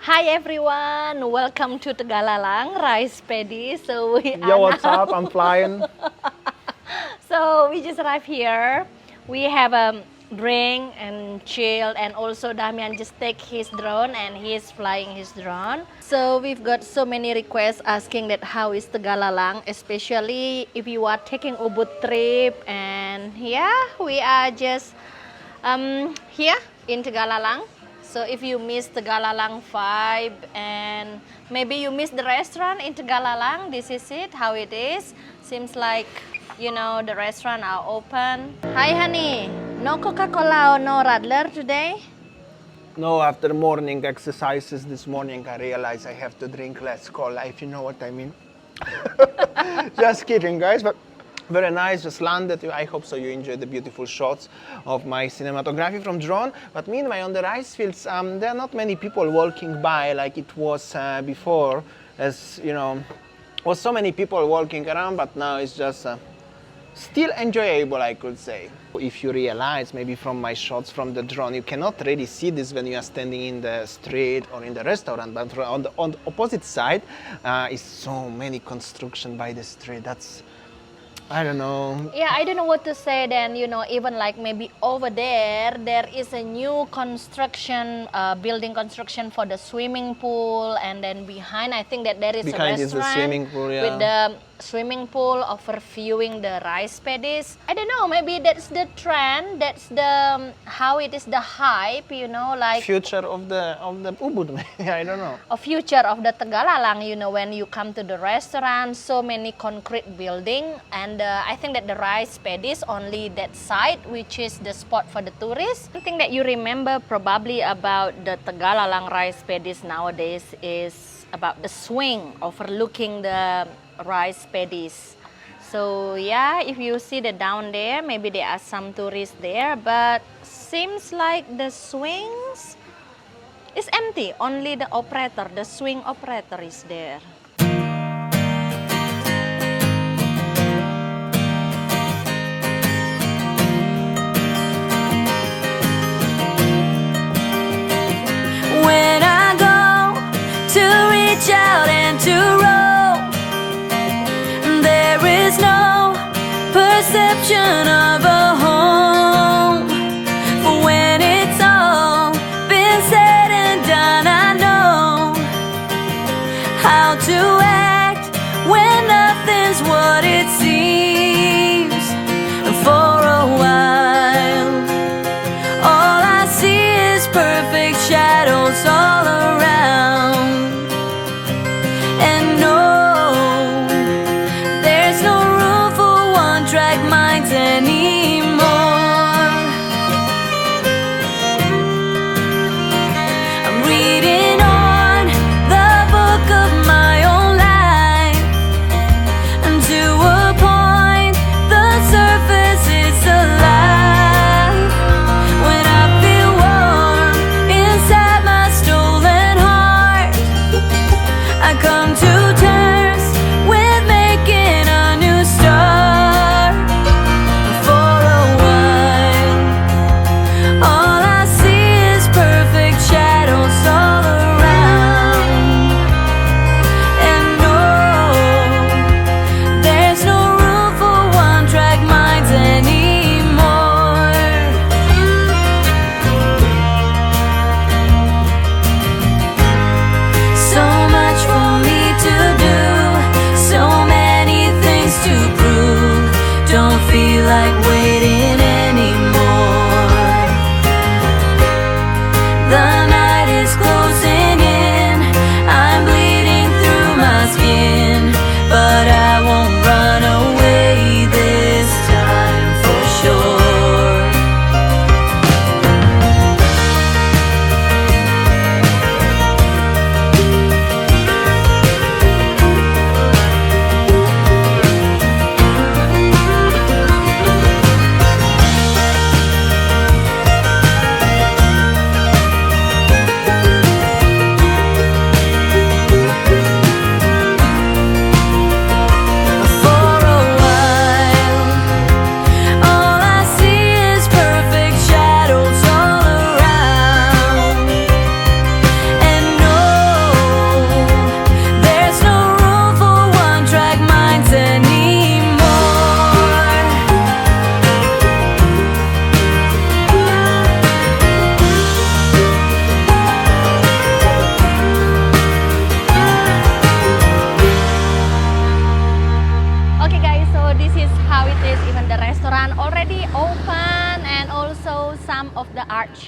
Hi everyone, welcome to Tegalalang rice paddy. So we Yo, are what's now... up? I'm flying. So we just arrived here. We have a drink and chill, and also Damian just take his drone and he's flying his drone. So we've got so many requests asking that how is Tegalalang, especially if you are taking Ubud trip. And yeah, we are just here in Tegalalang. So if you miss Tegalalang vibe and maybe you miss the restaurant in Tegalalang, this is it, how it is. Seems like, you know, the restaurant are open. Hi honey, no Coca-Cola or no Radler today? No, after morning exercises this morning, I realized I have to drink less cola, if you know what I mean. Just kidding, guys. But very nice, just landed. I hope so you enjoyed the beautiful shots of my cinematography from drone. But meanwhile, on the rice fields, there are not many people walking by like it was before. As you know, was so many people walking around, but now it's just still enjoyable, I could say. If you realize, maybe from my shots from the drone, you cannot really see this when you are standing in the street or in the restaurant, but on the opposite side is so many construction by the street. That's, I don't know. Yeah, I don't know what to say then, you know, even like maybe over there is a new construction, building construction for the swimming pool, and then behind I think that there is Behind a is the restaurant swimming pool, yeah. with the swimming pool overviewing the rice paddies. I don't know, maybe that's the trend, that's the, how it is the hype, you know, like Future of the Ubud, I don't know. a future of the Tegalalang, you know, when you come to the restaurant, so many concrete building, and I think that the rice paddies only that side, which is the spot for the tourists. Something that you remember probably about the Tegalalang rice paddies nowadays is about the swing overlooking the rice paddies. So yeah, if you see the down there, maybe there are some tourists there, but seems like the swings is empty. Only the operator, the swing operator is there. When I go to reach out and to roll, there is no perception of a home. For when it's all been said and done, I know how to act when nothing's what it seems. For a while, all I see is perfect shadows all around. And no, there's no room for one-track minds anymore.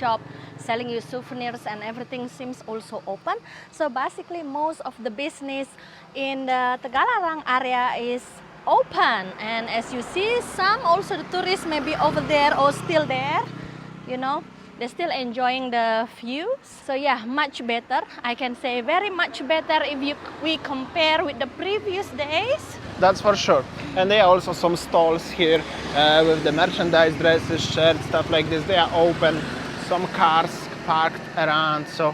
shop selling you souvenirs and everything seems also open. So basically most of the business in the Tegalalang area is open, and as you see, some also the tourists may be over there or still there, you know, they're still enjoying the views. So yeah, much better, I can say very much better if we compare with the previous days. That's for sure. And there are also some stalls here with the merchandise, dresses, shirts, stuff like this. They are open, some cars parked around, so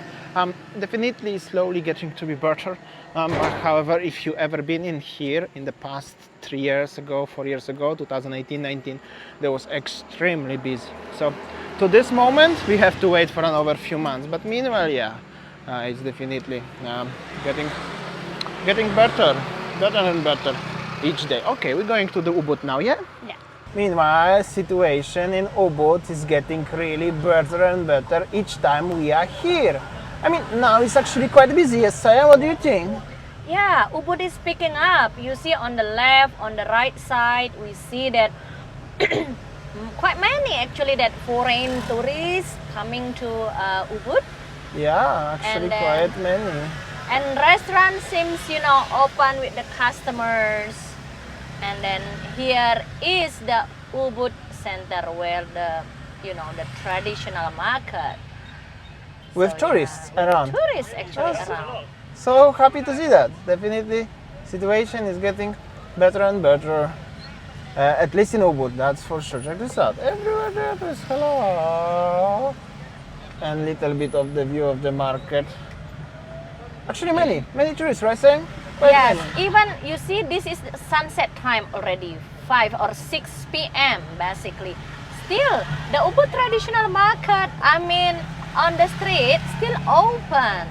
definitely slowly getting to be better. However, if you ever been in here in the past 3 years ago, 4 years ago, 2018-19, there was extremely busy. So to this moment, we have to wait for another few months. But meanwhile, yeah, it's definitely getting better and better each day. Okay, we're going to the Ubud now, yeah? Yeah. Meanwhile, situation in Ubud is getting really better and better each time we are here. I mean, now it's actually quite busy, yes, Saya, what do you think? Yeah, Ubud is picking up. You see on the left, on the right side, we see that quite many actually that foreign tourists coming to Ubud. Yeah, actually And quite many. And restaurant seems, you know, open with the customers. And then here is the Ubud Center where the, you know, the traditional market. With So, tourists yeah, around. Tourists actually around. So happy to see that. Definitely, situation is getting better and better. At least in Ubud, that's for sure. Check this out. Everywhere there is hello. And little bit of the view of the market. Actually, many tourists, right, Sam? Quite Yes, many. even you see this is the sunset time already, 5 or 6 p.m. basically. Still, the Ubud traditional market, I mean, on the street, still open.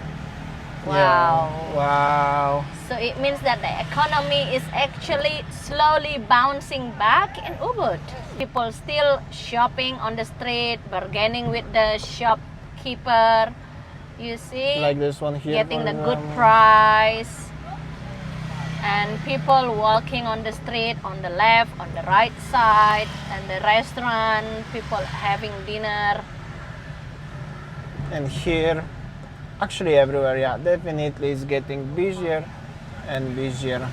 Wow. Yeah. Wow. So it means that the economy is actually slowly bouncing back in Ubud. People still shopping on the street, bargaining with the shopkeeper. You see, Like this one here. getting for the good example. price. And people walking on the street, on the left, on the right side, and the restaurant, people having dinner. And here, actually everywhere, yeah, definitely is getting busier and busier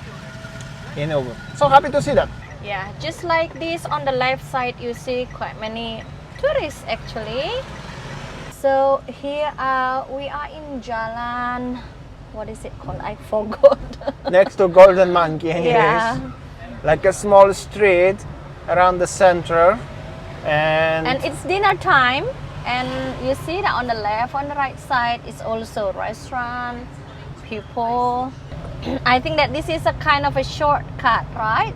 in Ubud. So happy to see that. Yeah, just like this on the left side, you see quite many tourists actually. So here we are in Jalan, what is it called? I forgot. Next to Golden Monkeys, Yeah. like a small street around the center, and it's dinner time, and you see that on the left, on the right side is also restaurant, people. I think that this is a kind of a shortcut, right?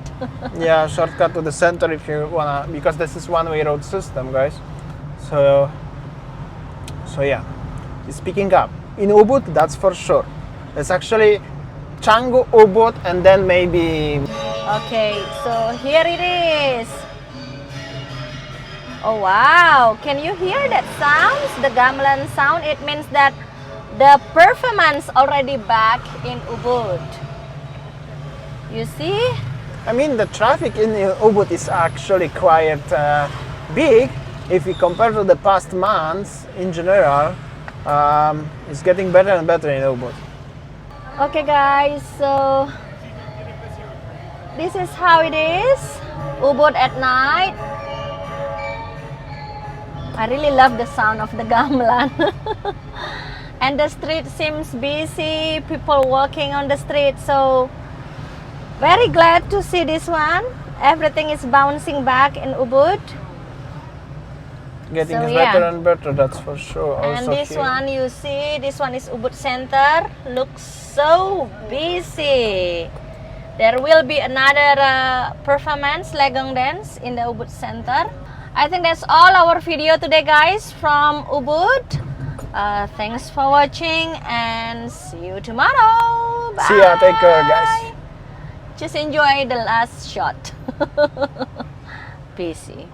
yeah, shortcut to the center if you wanna, because this is one-way road system, guys. So yeah, it's picking up in Ubud, that's for sure. It's actually Canggu, Ubud, and then maybe. Okay, so here it is. Oh wow, can you hear that sounds? The gamelan sound, it means that the performance already back in Ubud. You see? I mean, the traffic in Ubud is actually quite big. If we compare to the past months, in general, it's getting better and better in Ubud. Okay guys, so this is how it is, Ubud at night. I really love the sound of the gamelan. And the street seems busy, people walking on the street, so very glad to see this one. Everything is bouncing back in Ubud. Getting So, better yeah. and better, that's for sure. And Also this here. one, you see, this one is Ubud Center. Looks so busy. There will be another performance, Legong Dance, in the Ubud Center. I think that's all our video today, guys, from Ubud. Thanks for watching and see you tomorrow. Bye. See ya, take care, guys. Just enjoy the last shot. Busy.